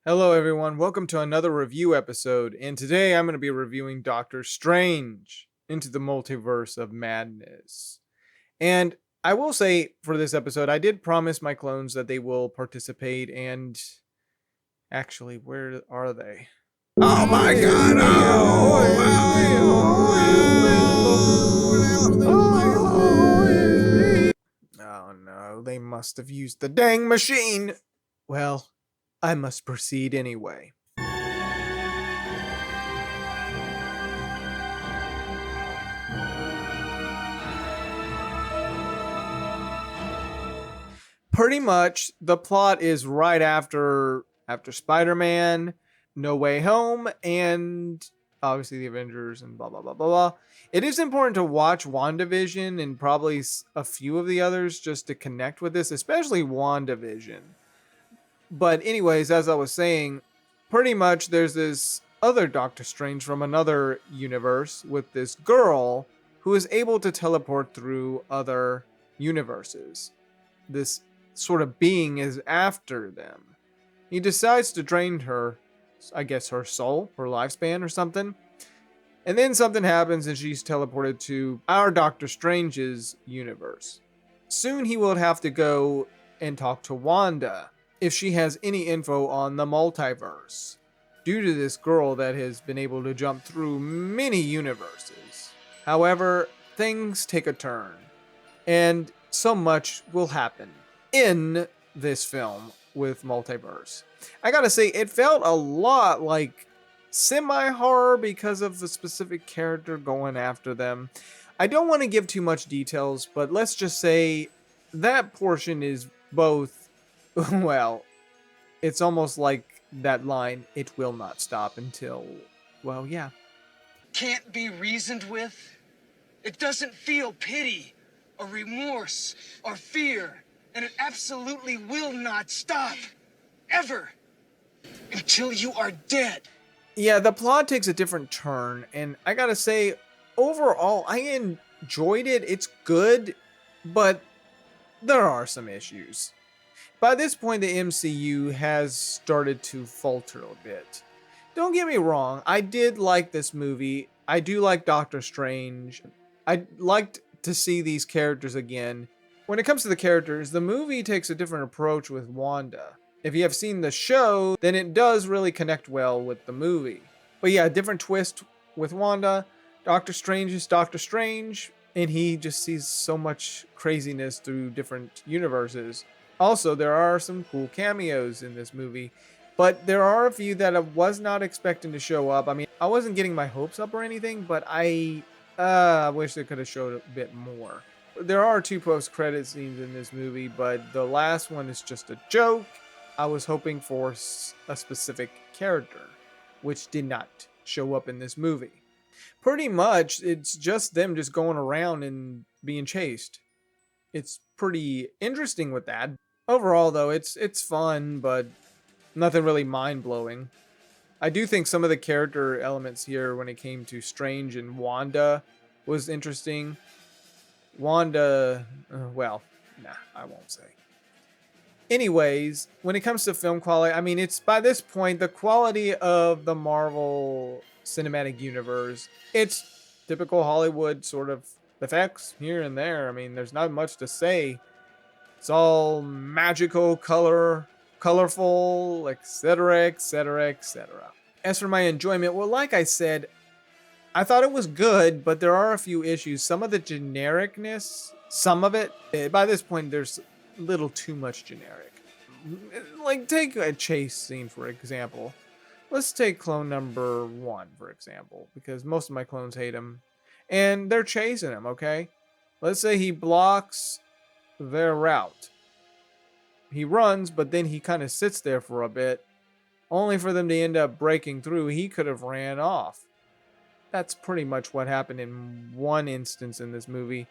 Hello, everyone. Welcome to another review episode. And today I'm going to be reviewing Doctor Strange into the Multiverse of Madness. And I will say for this episode, I did promise my clones that they will participate. And actually, where are they? Oh my god! Oh no, they must have used the dang machine. Well, I must proceed anyway. Pretty much the plot is right after Spider-Man, No Way Home, and obviously the Avengers and blah blah blah blah blah. It is important to watch WandaVision and probably a few of the others just to connect with this, especially WandaVision. But anyways, as I was saying, pretty much there's this other Doctor Strange from another universe with this girl who is able to teleport through other universes. This sort of being is after them. He decides to drain her, I guess her soul, her lifespan or something. And then something happens and she's teleported to our Doctor Strange's universe. Soon he will have to go and talk to Wanda if she has any info on the multiverse, due to this girl that has been able to jump through many universes. However, things take a turn, and so much will happen in this film with Multiverse. I gotta say, it felt a lot like semi-horror because of the specific character going after them. I don't want to give too much details, but let's just say that portion is both, well, it's almost like that line, it will not stop until, well, yeah. Can't be reasoned with. It doesn't feel pity or remorse or fear, and it absolutely will not stop. Ever. Until you are dead. Yeah, the plot takes a different turn, and I gotta say, overall, I enjoyed it. It's good, but there are some issues. By this point, the MCU has started to falter a bit. Don't get me wrong, I did like this movie. I do like Doctor Strange. I liked to see these characters again. When it comes to the characters, the movie takes a different approach with Wanda. If you have seen the show, then it does really connect well with the movie. But yeah, different twist with Wanda. Doctor Strange is Doctor Strange, and he just sees so much craziness through different universes. Also, there are some cool cameos in this movie, but there are a few that I was not expecting to show up. I mean, I wasn't getting my hopes up or anything, but I wish they could have showed a bit more. There are 2 post-credit scenes in this movie, but the last one is just a joke. I was hoping for a specific character, which did not show up in this movie. Pretty much, it's just them just going around and being chased. It's pretty interesting with that. Overall, though, it's fun, but nothing really mind-blowing. I do think some of the character elements here when it came to Strange and Wanda was interesting. Wanda, well, nah, I won't say. Anyways, when it comes to film quality, I mean, it's by this point, the quality of the Marvel Cinematic Universe, it's typical Hollywood sort of effects here and there. I mean, there's not much to say. It's all magical, colorful, etc., etc., etc. As for my enjoyment, well, like I said, I thought it was good, but there are a few issues. Some of the genericness, some of it, by this point, there's a little too much generic. Like, take a chase scene, for example. Let's take clone number 1, for example, because most of my clones hate him. And they're chasing him, okay? Let's say he blocks their route. He runs, but then he kind of sits there for a bit, only for them to end up breaking through. He could have ran off. That's pretty much what happened in one instance in this movie.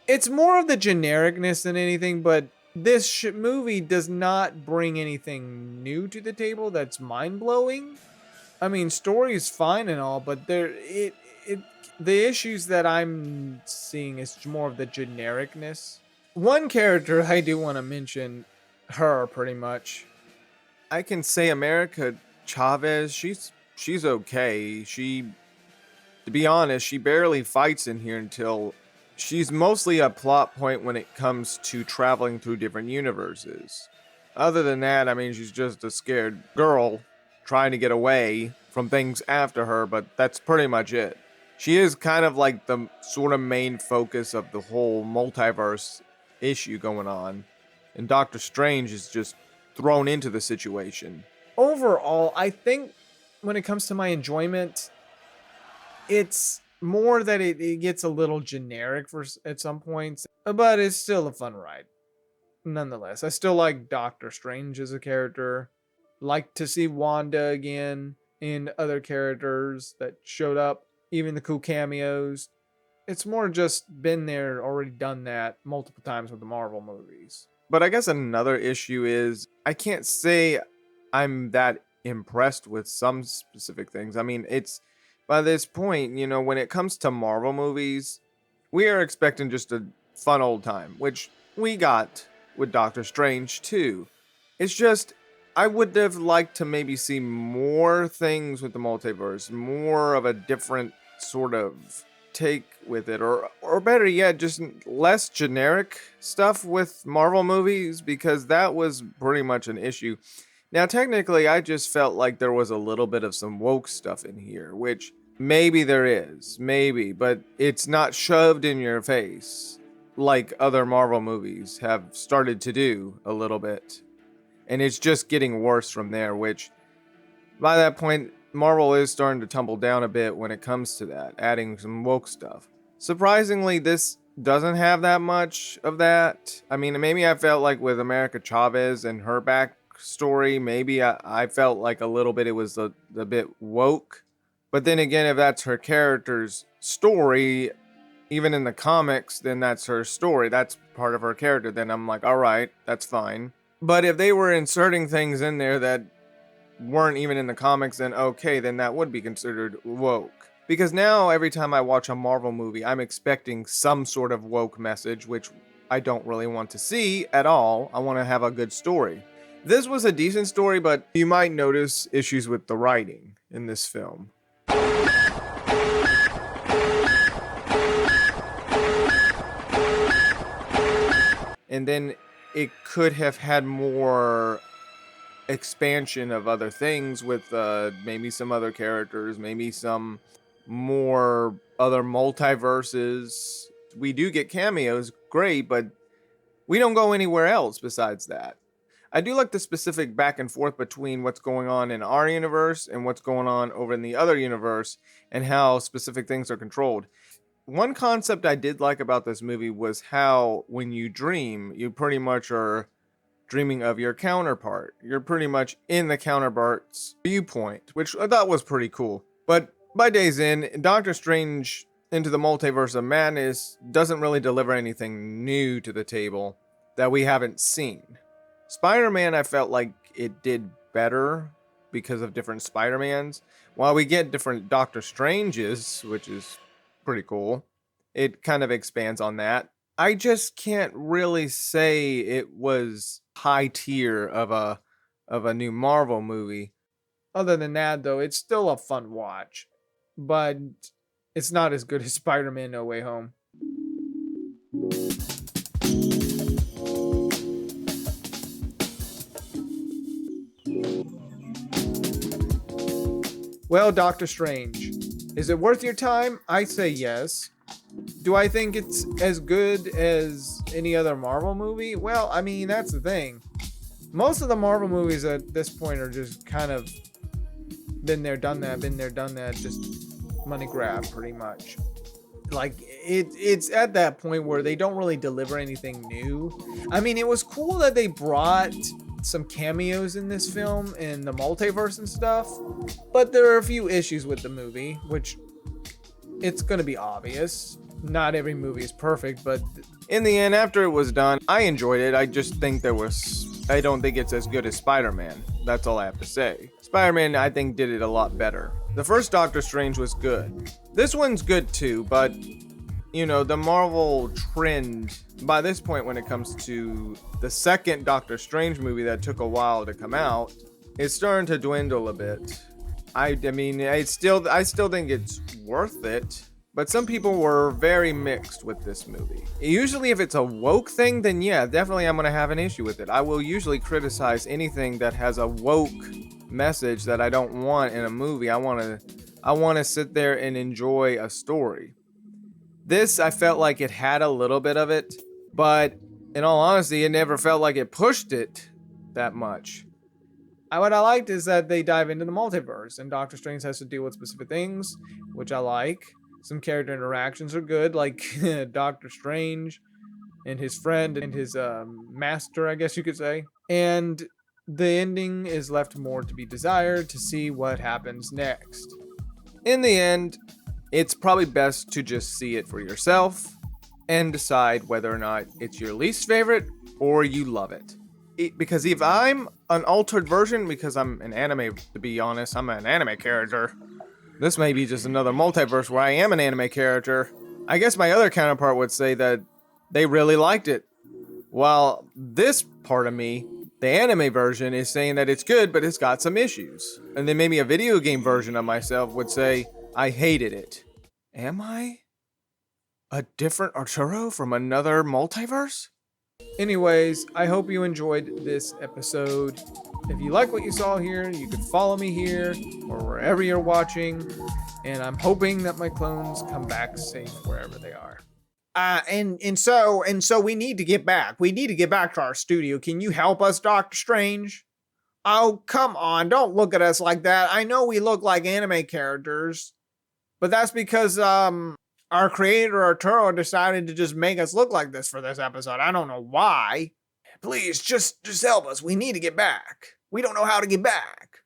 It's more of the genericness than anything, but this movie does not bring anything new to the table that's mind-blowing. I mean, story's fine and all, but the issues that I'm seeing is more of the genericness. One character I do want to mention, her pretty much. I can say America Chavez, she's okay. To be honest, she barely fights in here until she's mostly a plot point when it comes to traveling through different universes. Other than that, I mean, she's just a scared girl trying to get away from things after her, but that's pretty much it. She is kind of like the sort of main focus of the whole multiverse issue going on, and Doctor Strange is just thrown into the situation. Overall, I think when it comes to my enjoyment, it's more that it gets a little generic at some points, but it's still a fun ride. Nonetheless, I still like Doctor Strange as a character. Like to see Wanda again and other characters that showed up, even the cool cameos. It's more just been there, already done that multiple times with the Marvel movies. But I guess another issue is I can't say I'm that impressed with some specific things. I mean, it's by this point, you know, when it comes to Marvel movies, we are expecting just a fun old time, which we got with Doctor Strange too. It's just, I would have liked to maybe see more things with the multiverse, more of a different sort of take with it, or better yet, just less generic stuff with Marvel movies, because that was pretty much an issue. Now, technically, I just felt like there was a little bit of some woke stuff in here, which maybe there is, maybe, but it's not shoved in your face like other Marvel movies have started to do a little bit. And it's just getting worse from there, which by that point, Marvel is starting to tumble down a bit when it comes to that, adding some woke stuff. Surprisingly, this doesn't have that much of that. I mean, maybe I felt like with America Chavez and her backstory, maybe I felt like a little bit it was a bit woke. But then again, if that's her character's story, even in the comics, then that's her story. That's part of her character. Then I'm like, all right, that's fine. But if they were inserting things in there that weren't even in the comics, then okay, then that would be considered woke. Because now every time I watch a Marvel movie, I'm expecting some sort of woke message, which I don't really want to see at all. I want to have a good story. This was a decent story, but you might notice issues with the writing in this film. And then it could have had more expansion of other things with maybe some other characters, maybe some more other multiverses. We do get cameos, great, but we don't go anywhere else besides that. I do like the specific back and forth between what's going on in our universe and what's going on over in the other universe, and how specific things are controlled. One concept I did like about this movie was how when you dream, you pretty much are dreaming of your counterpart. You're pretty much in the counterpart's viewpoint, which I thought was pretty cool. But by Days In, Doctor Strange Into the Multiverse of Madness doesn't really deliver anything new to the table that we haven't seen. Spider-Man, I felt like it did better because of different Spider-Mans. While we get different Doctor Stranges, which is pretty cool, it kind of expands on that. I just can't really say it was high tier of a new Marvel movie. Other than that, though, it's still a fun watch, but it's not as good as Spider-Man No Way Home. Well, Doctor Strange, is it worth your time? I say yes. Do I think it's as good as any other Marvel movie? Well, I mean, that's the thing. Most of the Marvel movies at this point are just kind of been there, done that, just money grab pretty much. Like, it's at that point where they don't really deliver anything new. I mean, it was cool that they brought some cameos in this film and the multiverse and stuff, but there are a few issues with the movie, which it's going to be obvious. Not every movie is perfect, but in the end, after it was done, I enjoyed it. I just think I don't think it's as good as Spider-Man. That's all I have to say. Spider-Man, I think, did it a lot better. The first Doctor Strange was good. This one's good too, but you know, the Marvel trend by this point when it comes to the second Doctor Strange movie that took a while to come out, it's starting to dwindle a bit. I mean, I still think it's worth it. But some people were very mixed with this movie. Usually if it's a woke thing, then yeah, definitely I'm gonna have an issue with it. I will usually criticize anything that has a woke message that I don't want in a movie. I wanna sit there and enjoy a story. This, I felt like it had a little bit of it, but in all honesty, it never felt like it pushed it that much. What I liked is that they dive into the multiverse, and Doctor Strange has to deal with specific things, which I like. Some character interactions are good, like Doctor Strange and his friend and his master, I guess you could say. And the ending is left more to be desired to see what happens next. In the end, it's probably best to just see it for yourself and decide whether or not it's your least favorite or you love it. Because if I'm an altered version, because I'm an anime, to be honest, I'm an anime character. This may be just another multiverse where I am an anime character. I guess my other counterpart would say that they really liked it. While this part of me, the anime version, is saying that it's good, but it's got some issues. And then maybe a video game version of myself would say, I hated it. Am I a different Arturo from another multiverse? Anyways, I hope you enjoyed this episode. If you like what you saw here, you can follow me here or wherever you're watching. And I'm hoping that my clones come back safe wherever they are. And so we need to get back. We need to get back to our studio. Can you help us, Doctor Strange? Oh, come on. Don't look at us like that. I know we look like anime characters, but that's because, our creator, Arturo, decided to just make us look like this for this episode. I don't know why. Please, just help us. We need to get back. We don't know how to get back.